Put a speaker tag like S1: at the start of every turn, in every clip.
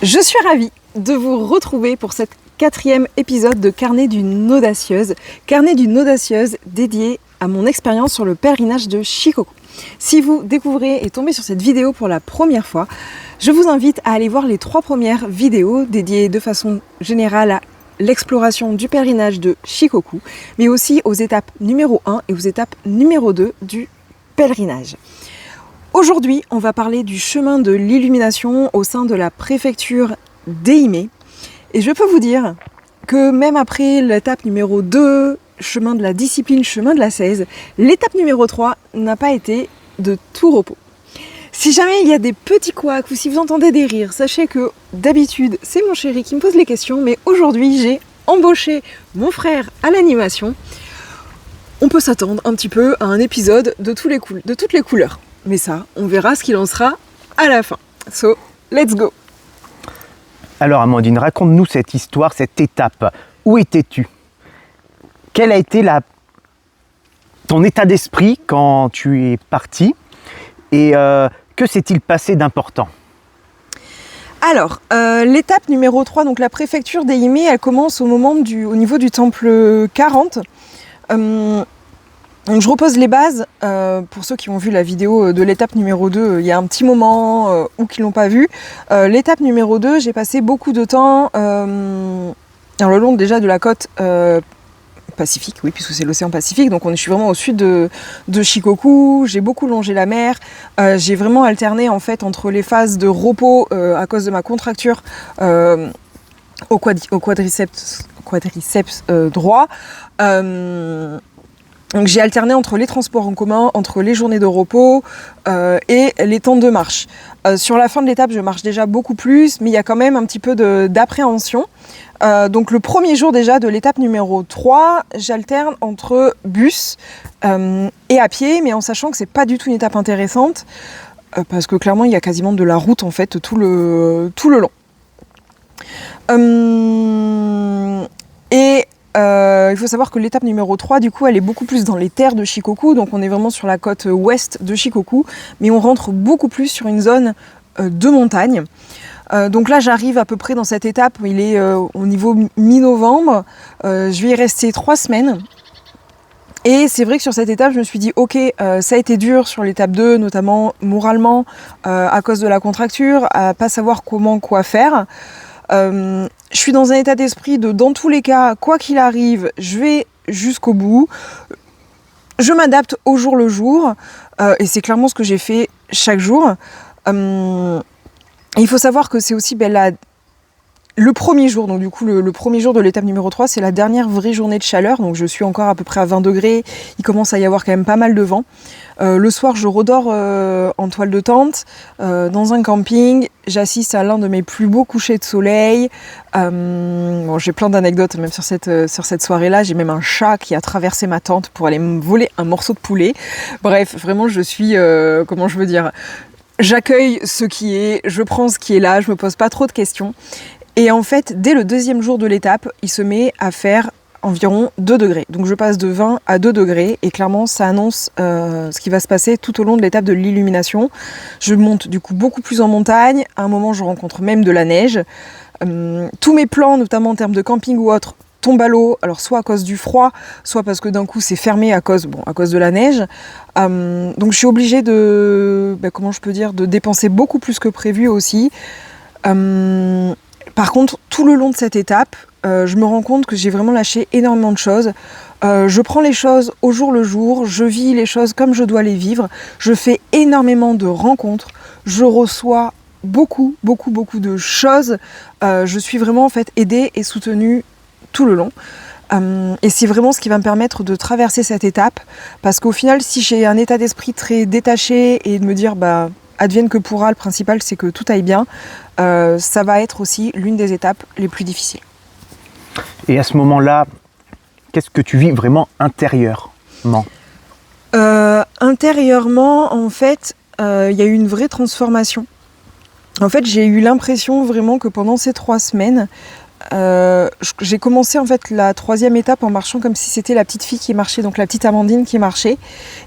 S1: Je suis ravie de vous retrouver pour cette 4e épisode de Carnet d'une audacieuse. Carnet d'une audacieuse dédié à mon expérience sur le pèlerinage de Shikoku. Si vous découvrez et tombez sur cette vidéo pour la première fois, je vous invite à aller voir les 3 premières vidéos dédiées de façon générale à l'exploration du pèlerinage de Shikoku, mais aussi aux étapes numéro 1 et aux étapes numéro 2 du pèlerinage. Aujourd'hui, on va parler du chemin de l'illumination au sein de la préfecture d'Ehime. Et je peux vous dire que même après l'étape numéro 2, chemin de la discipline, chemin de la 16, l'étape numéro 3 n'a pas été de tout repos. Si jamais il y a des petits couacs ou si vous entendez des rires, sachez que d'habitude, c'est mon chéri qui me pose les questions, mais aujourd'hui, j'ai embauché mon frère à l'animation. On peut s'attendre un petit peu à un épisode de toutes les couleurs. Mais ça, on verra ce qu'il en sera à la fin. So, let's go!
S2: Alors Amandine, raconte-nous cette histoire, cette étape. Où étais-tu? Quel a été ton état d'esprit quand tu es parti? Et que s'est-il passé d'important?
S1: Alors, l'étape numéro 3, donc la préfecture d'Ehime, elle commence au niveau du temple 40. Donc je repose les bases, pour ceux qui ont vu la vidéo de l'étape numéro 2, il y a un petit moment ou qui ne l'ont pas vu. L'étape numéro 2, j'ai passé beaucoup de temps le long déjà de la côte Pacifique, oui, puisque c'est l'océan Pacifique, donc je suis vraiment au sud de Shikoku, j'ai beaucoup longé la mer, j'ai vraiment alterné en fait entre les phases de repos à cause de ma contracture au quadriceps droit. Donc j'ai alterné entre les transports en commun, entre les journées de repos et les temps de marche. Sur la fin de l'étape, je marche déjà beaucoup plus, mais il y a quand même un petit peu d'appréhension. Donc le premier jour déjà de l'étape numéro 3, j'alterne entre bus et à pied, mais en sachant que c'est pas du tout une étape intéressante, parce que clairement il y a quasiment de la route en fait tout le long. Il faut savoir que l'étape numéro 3, du coup, elle est beaucoup plus dans les terres de Shikoku, donc on est vraiment sur la côte ouest de Shikoku, mais on rentre beaucoup plus sur une zone de montagne. Donc là, j'arrive à peu près dans cette étape, il est au niveau mi-novembre, je vais y rester 3 semaines. Et c'est vrai que sur cette étape, je me suis dit, ok, ça a été dur sur l'étape 2, notamment moralement, à cause de la contracture, à pas savoir quoi faire. Je suis dans un état d'esprit dans tous les cas, quoi qu'il arrive, je vais jusqu'au bout. Je m'adapte au jour le jour, et c'est clairement ce que j'ai fait chaque jour. Il faut savoir que c'est aussi le premier jour, donc du coup le premier jour de l'étape numéro 3, c'est la dernière vraie journée de chaleur, donc je suis encore à peu près à 20 degrés, il commence à y avoir quand même pas mal de vent. Le soir, je redors en toile de tente, dans un camping, j'assiste à l'un de mes plus beaux couchers de soleil. J'ai plein d'anecdotes même sur cette soirée-là, j'ai même un chat qui a traversé ma tente pour aller me voler un morceau de poulet. Bref, vraiment je suis, j'accueille ce qui est, je prends ce qui est là, je me pose pas trop de questions. Et en fait, dès le 2e jour de l'étape, il se met à faire environ 2 degrés. Donc je passe de 20 à 2 degrés et clairement ça annonce ce qui va se passer tout au long de l'étape de l'illumination. Je monte du coup beaucoup plus en montagne. À un moment, je rencontre même de la neige. Tous mes plans, notamment en termes de camping ou autre, tombent à l'eau. Alors soit à cause du froid, soit parce que d'un coup c'est fermé à cause de la neige. Donc je suis obligée de dépenser beaucoup plus que prévu aussi. Par contre, tout le long de cette étape, je me rends compte que j'ai vraiment lâché énormément de choses. Je prends les choses au jour le jour, je vis les choses comme je dois les vivre. Je fais énormément de rencontres, je reçois beaucoup de choses. Je suis vraiment en fait aidée et soutenue tout le long. Et c'est vraiment ce qui va me permettre de traverser cette étape. Parce qu'au final, si j'ai un état d'esprit très détaché et de me dire advienne que pourra, le principal c'est que tout aille bien, ça va être aussi l'une des étapes les plus difficiles.
S2: Et à ce moment-là, qu'est-ce que tu vis vraiment intérieurement?
S1: Intérieurement, en fait, il y a eu une vraie transformation. En fait, j'ai eu l'impression vraiment que pendant ces 3 semaines, j'ai commencé en fait la 3e étape en marchant comme si c'était la petite fille qui marchait, donc la petite Amandine qui marchait.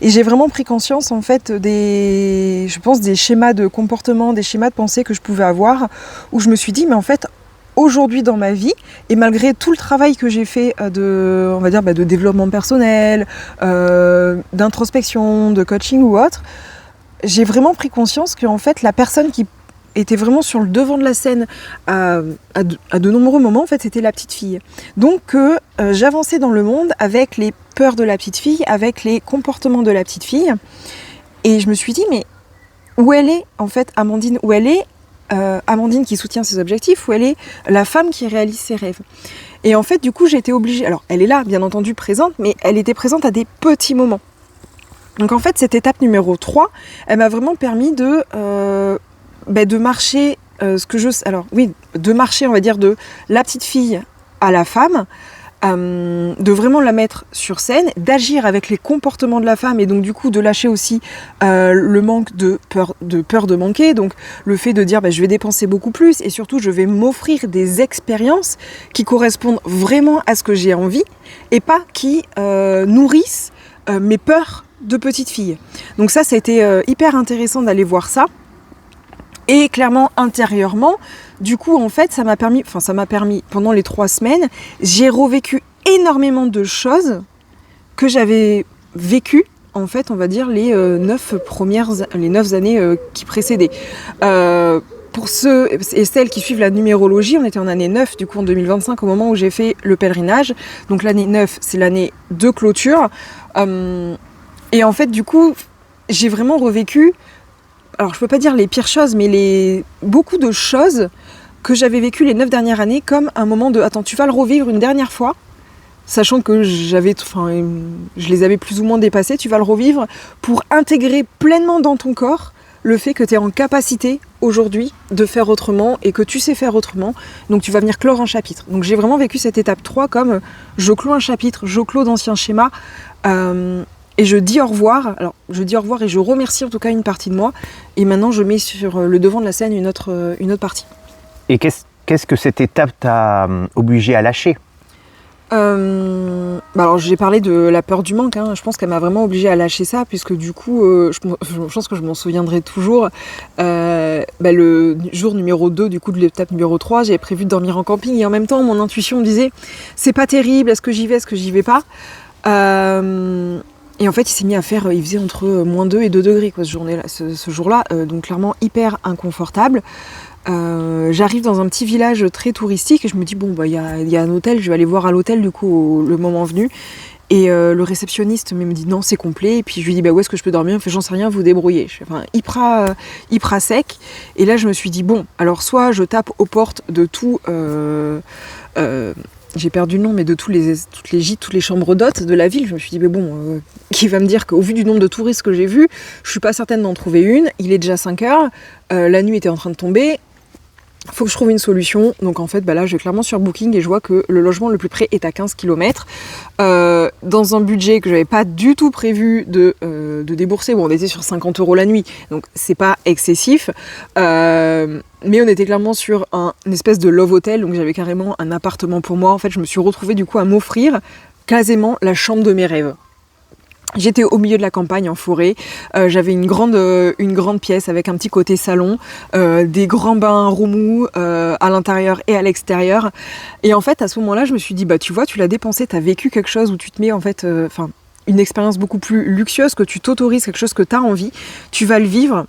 S1: Et j'ai vraiment pris conscience en fait des schémas de comportement, des schémas de pensée que je pouvais avoir, où je me suis dit mais en fait aujourd'hui dans ma vie, et malgré tout le travail que j'ai fait de développement personnel, d'introspection, de coaching ou autre, j'ai vraiment pris conscience que en fait la personne qui était vraiment sur le devant de la scène à de nombreux moments, en fait, c'était la petite fille. Donc, j'avançais dans le monde avec les peurs de la petite fille, avec les comportements de la petite fille. Et je me suis dit, mais où elle est, en fait, Amandine? Où elle est Amandine qui soutient ses objectifs? Où elle est la femme qui réalise ses rêves? Et en fait, du coup, j'ai été obligée... Alors, elle est là, bien entendu, présente, mais elle était présente à des petits moments. Donc, en fait, cette étape numéro 3, elle m'a vraiment permis de marcher, de marcher, on va dire, de la petite fille à la femme, de vraiment la mettre sur scène, d'agir avec les comportements de la femme et donc du coup de lâcher aussi le manque de peur de manquer, donc le fait de dire je vais dépenser beaucoup plus et surtout je vais m'offrir des expériences qui correspondent vraiment à ce que j'ai envie et pas qui nourrissent mes peurs de petite fille. Donc ça a été hyper intéressant d'aller voir ça. Et clairement, intérieurement, du coup, en fait, ça m'a permis, pendant les 3 semaines, j'ai revécu énormément de choses que j'avais vécues, en fait, on va dire, les 9 années qui précédaient. Pour ceux et celles qui suivent la numérologie, on était en année 9, du coup, en 2025, au moment où j'ai fait le pèlerinage. Donc, l'année 9, c'est l'année de clôture. Et en fait, du coup, j'ai vraiment revécu... Alors, je peux pas dire les pires choses, mais beaucoup de choses que j'avais vécues les 9 dernières années comme un moment de « Attends, tu vas le revivre une dernière fois ?» Sachant que je les avais plus ou moins dépassées, tu vas le revivre pour intégrer pleinement dans ton corps le fait que tu es en capacité aujourd'hui de faire autrement et que tu sais faire autrement. Donc, tu vas venir clore un chapitre. Donc, j'ai vraiment vécu cette étape 3 comme je clôt un chapitre, je clôt d'anciens schémas. Et je dis au revoir, et je remercie en tout cas une partie de moi. Et maintenant, je mets sur le devant de la scène une autre partie.
S2: Et qu'est-ce que cette étape t'a obligé à lâcher ?
S1: Alors, j'ai parlé de la peur du manque. Je pense qu'elle m'a vraiment obligée à lâcher ça, puisque du coup, je pense que je m'en souviendrai toujours. Le jour numéro 2, du coup, de l'étape numéro 3, j'avais prévu de dormir en camping. Et en même temps, mon intuition me disait, c'est pas terrible, est-ce que j'y vais pas ? Et en fait, il s'est mis à faire, il faisait entre -2 et 2 degrés ce jour-là, donc clairement hyper inconfortable. J'arrive dans un petit village très touristique et je me dis il y a un hôtel, je vais aller voir à l'hôtel du coup le moment venu. Et le réceptionniste me dit non, c'est complet. Et puis je lui dis où est-ce que je peux dormir ? Il me fait j'en sais rien, vous débrouillez. Hyper sec. Et là je me suis dit alors soit je tape aux portes de tout. J'ai perdu le nom, mais de toutes les gîtes, toutes les chambres d'hôtes de la ville. Je me suis dit, qui va me dire qu'au vu du nombre de touristes que j'ai vus, je suis pas certaine d'en trouver une. Il est déjà 5 heures, la nuit était en train de tomber. Faut que je trouve une solution. Donc en fait, là, je vais clairement sur Booking et je vois que le logement le plus près est à 15 km. Dans un budget que j'avais pas du tout prévu de débourser. On était sur 50 € la nuit, donc c'est pas excessif. Mais on était clairement sur une espèce de love hotel, donc j'avais carrément un appartement pour moi. En fait, je me suis retrouvée du coup à m'offrir quasiment la chambre de mes rêves. J'étais au milieu de la campagne, en forêt. J'avais une grande pièce avec un petit côté salon, des grands bains roumous à l'intérieur et à l'extérieur. Et en fait, à ce moment-là, je me suis dit, tu vois, tu l'as dépensé, t'as vécu quelque chose où tu te mets en fait, une expérience beaucoup plus luxueuse, que tu t'autorises quelque chose que t'as envie, tu vas le vivre.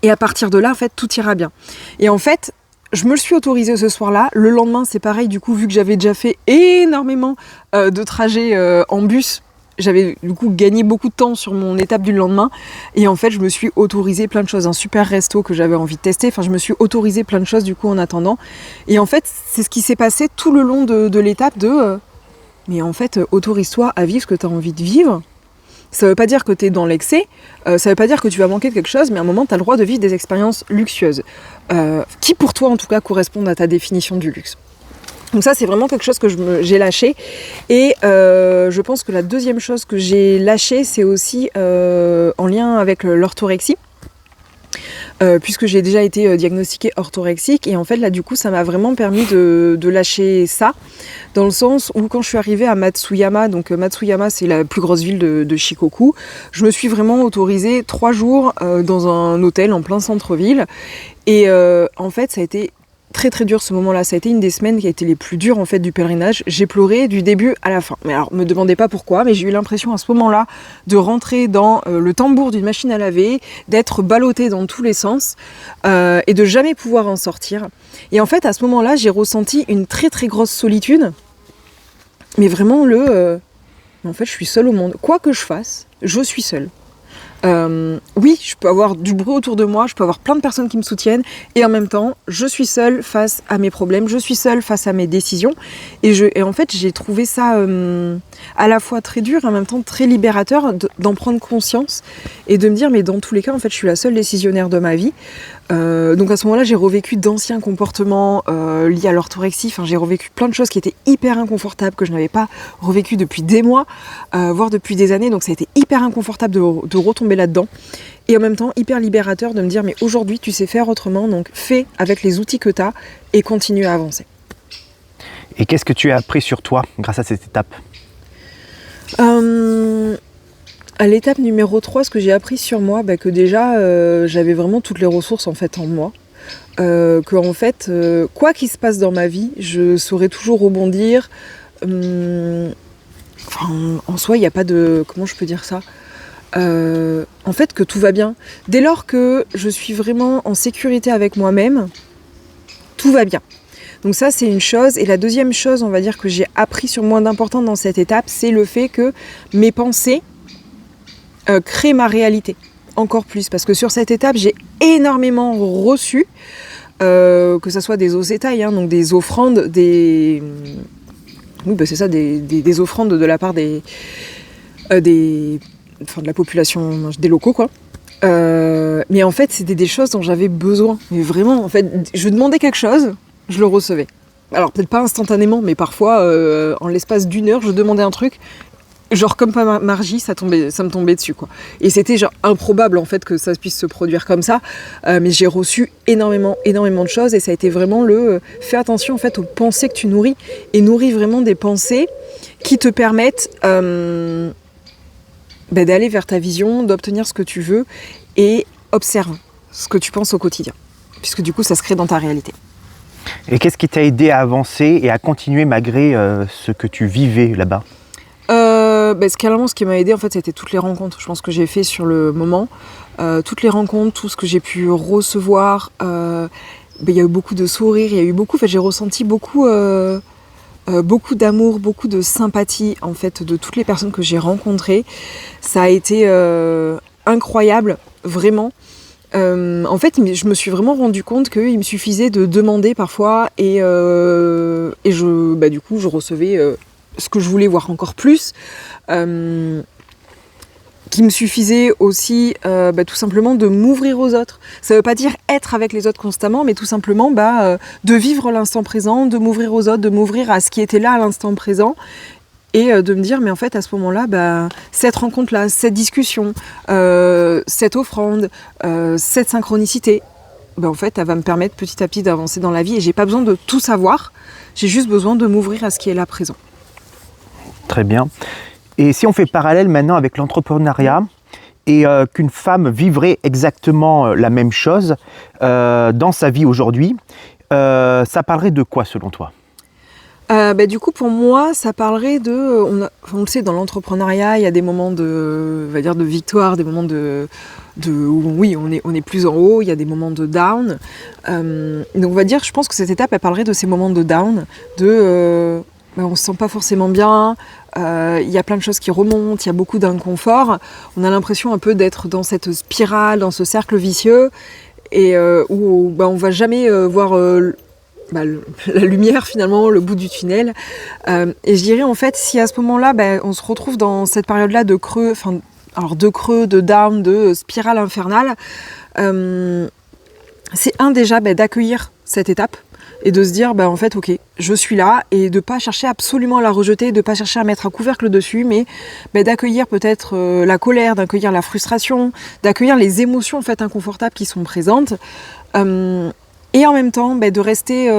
S1: Et à partir de là, en fait, tout ira bien. Et en fait, je me le suis autorisé ce soir-là. Le lendemain, c'est pareil, du coup, vu que j'avais déjà fait énormément de trajets en bus, j'avais du coup gagné beaucoup de temps sur mon étape du lendemain. Et en fait, je me suis autorisé plein de choses. Un super resto que j'avais envie de tester. Je me suis autorisé plein de choses du coup en attendant. Et en fait, c'est ce qui s'est passé tout le long de l'étape mais en fait, autorise-toi à vivre ce que tu as envie de vivre. Ça veut pas dire que tu es dans l'excès, ça veut pas dire que tu vas manquer de quelque chose, mais à un moment, tu as le droit de vivre des expériences luxueuses, qui pour toi, en tout cas, correspondent à ta définition du luxe. Donc ça, c'est vraiment quelque chose que j'ai lâché. Et je pense que la deuxième chose que j'ai lâchée, c'est aussi en lien avec l'orthorexie. puisque j'ai déjà été diagnostiquée orthorexique. Et en fait, là, du coup, ça m'a vraiment permis de lâcher ça, dans le sens où quand je suis arrivée à Matsuyama, donc Matsuyama, c'est la plus grosse ville de Shikoku, je me suis vraiment autorisée 3 jours dans un hôtel en plein centre-ville. Et en fait, ça a été très très dur ce moment-là. Ça a été une des semaines qui a été les plus dures en fait du pèlerinage. J'ai pleuré du début à la fin. Mais alors, me demandez pas pourquoi, mais j'ai eu l'impression à ce moment-là de rentrer dans le tambour d'une machine à laver, d'être ballottée dans tous les sens et de jamais pouvoir en sortir. Et en fait, à ce moment-là, j'ai ressenti une très très grosse solitude. Mais vraiment en fait, je suis seule au monde. Quoi que je fasse, je suis seule. Oui, je peux avoir du bruit autour de moi, je peux avoir plein de personnes qui me soutiennent, et en même temps, je suis seule face à mes problèmes, je suis seule face à mes décisions, et en fait, j'ai trouvé ça à la fois très dur et en même temps très libérateur d'en prendre conscience et de me dire, mais dans tous les cas, en fait, je suis la seule décisionnaire de ma vie. Donc à ce moment-là, j'ai revécu d'anciens comportements liés à l'orthorexie. Enfin, j'ai revécu plein de choses qui étaient hyper inconfortables, que je n'avais pas revécu depuis des mois, voire depuis des années. Donc ça a été hyper inconfortable de retomber là-dedans. Et en même temps, hyper libérateur de me dire, mais aujourd'hui, tu sais faire autrement, donc fais avec les outils que tu as et continue à avancer.
S2: Et qu'est-ce que tu as appris sur toi grâce à cette étape ?
S1: À l'étape numéro 3, ce que j'ai appris sur moi, que déjà j'avais vraiment toutes les ressources en fait en moi. Que en fait, quoi qu'il se passe dans ma vie, je saurais toujours rebondir. En soi, il n'y a pas de... Comment je peux dire ça ? En fait, que tout va bien. Dès lors que je suis vraiment en sécurité avec moi-même, tout va bien. Donc ça, c'est une chose. Et la deuxième chose, on va dire, que j'ai appris sur moi d'important dans cette étape, c'est le fait que mes pensées créent ma réalité. Encore plus. Parce que sur cette étape, j'ai énormément reçu, que ce soit des osetai, donc des offrandes, des offrandes de la part de la population, des locaux, quoi. Mais en fait, c'était des choses dont j'avais besoin. Mais vraiment, en fait, je demandais quelque chose, je le recevais. Alors, peut-être pas instantanément, mais parfois, en l'espace d'1 heure, je demandais un truc, genre comme par magie, ça me tombait dessus, quoi. Et c'était genre improbable, en fait, que ça puisse se produire comme ça. Mais j'ai reçu énormément de choses, et ça a été vraiment fais attention, en fait, aux pensées que tu nourris, et nourris vraiment des pensées qui te permettent d'aller vers ta vision, d'obtenir ce que tu veux, et observe ce que tu penses au quotidien. Puisque du coup, ça se crée dans ta réalité.
S2: Et qu'est-ce qui t'a aidé à avancer et à continuer malgré ce que tu vivais là-bas ?
S1: Ce qui m'a aidé, en fait, c'était toutes les rencontres, je pense, que j'ai fait sur le moment. Toutes les rencontres, tout ce que j'ai pu recevoir. Il y a eu beaucoup de sourires, j'ai ressenti beaucoup d'amour, beaucoup de sympathie, en fait, de toutes les personnes que j'ai rencontrées. Ça a été incroyable, vraiment. En fait, je me suis vraiment rendu compte qu'il me suffisait de demander parfois et du coup, je recevais ce que je voulais voir encore plus. Qu'il me suffisait aussi tout simplement de m'ouvrir aux autres. Ça ne veut pas dire être avec les autres constamment, mais tout simplement de vivre l'instant présent, de m'ouvrir aux autres, de m'ouvrir à ce qui était là à l'instant présent. Et de me dire, mais en fait, à ce moment-là, cette rencontre-là, cette discussion, cette offrande, cette synchronicité, en fait, elle va me permettre petit à petit d'avancer dans la vie. Et j'ai pas besoin de tout savoir, j'ai juste besoin de m'ouvrir à ce qui est là présent.
S2: Très bien. Et si on fait parallèle maintenant avec l'entrepreneuriat, et qu'une femme vivrait exactement la même chose dans sa vie aujourd'hui, ça parlerait de quoi selon toi ?
S1: Du coup, pour moi, ça parlerait on le sait, dans l'entrepreneuriat, il y a des moments de victoire, des moments où oui, on est plus en haut, il y a des moments de down. Donc on va dire, je pense que cette étape, elle parlerait de ces moments de down, on se sent pas forcément bien, il y a plein de choses qui remontent, il y a beaucoup d'inconfort. On a l'impression un peu d'être dans cette spirale, dans ce cercle vicieux, et où on va jamais voir la lumière, finalement, le bout du tunnel. Et je dirais, en fait, si à ce moment-là, on se retrouve dans cette période-là de creux, de down, de spirale infernale, c'est déjà d'accueillir cette étape et de se dire en fait ok, je suis là, et de pas chercher absolument à la rejeter, de pas chercher à mettre un couvercle dessus, mais d'accueillir peut-être la colère, d'accueillir la frustration, d'accueillir les émotions en fait inconfortables qui sont présentes, et en même temps de rester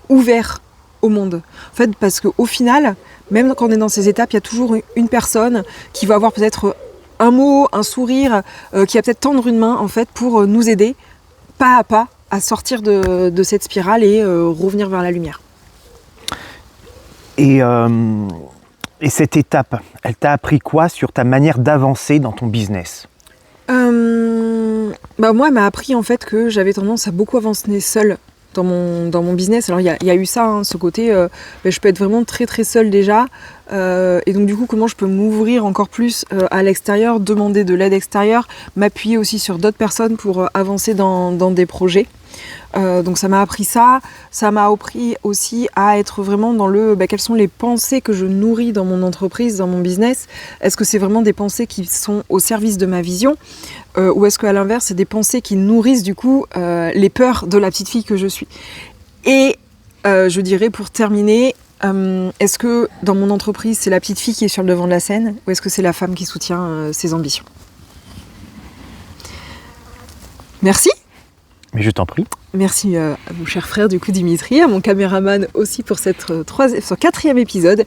S1: ouvert au monde. En fait, parce qu'au final, même quand on est dans ces étapes, il y a toujours une personne qui va avoir peut-être un mot, un sourire, qui va peut-être tendre une main en fait pour nous aider pas à pas à sortir de cette spirale et revenir vers la lumière.
S2: Et cette étape, elle t'a appris quoi sur ta manière d'avancer dans ton business ?
S1: Moi, elle m'a appris en fait que j'avais tendance à beaucoup avancer seule dans mon business. Alors il y a eu ça, ce côté, je peux être vraiment très très seule déjà, et donc du coup comment je peux m'ouvrir encore plus à l'extérieur, demander de l'aide extérieure, m'appuyer aussi sur d'autres personnes pour avancer dans des projets. Donc ça m'a appris ça m'a appris aussi à être vraiment dans le quelles sont les pensées que je nourris dans mon entreprise, dans mon business. Est-ce que c'est vraiment des pensées qui sont au service de ma vision, ou est-ce qu'à l'inverse c'est des pensées qui nourrissent du coup les peurs de la petite fille que je suis. Et je dirais pour terminer, est-ce que dans mon entreprise c'est la petite fille qui est sur le devant de la scène, ou est-ce que c'est la femme qui soutient ses ambitions? Merci.
S2: Mais je t'en prie.
S1: Merci à mon cher frère du coup Dimitri, à mon caméraman aussi pour ce 4e épisode.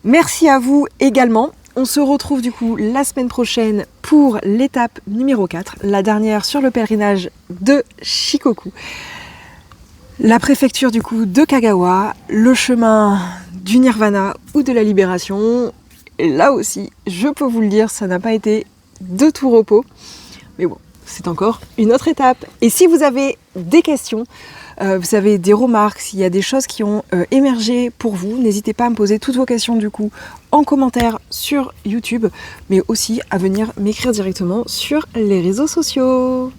S1: Merci à vous également. On se retrouve du coup la semaine prochaine pour l'étape numéro 4, la dernière sur le pèlerinage de Shikoku. La préfecture du coup de Kagawa, le chemin du Nirvana ou de la libération. Et là aussi, je peux vous le dire, ça n'a pas été de tout repos. Mais bon, c'est encore une autre étape. Et si vous avez des questions, vous avez des remarques, s'il y a des choses qui ont émergé pour vous, n'hésitez pas à me poser toutes vos questions du coup en commentaire sur YouTube, mais aussi à venir m'écrire directement sur les réseaux sociaux.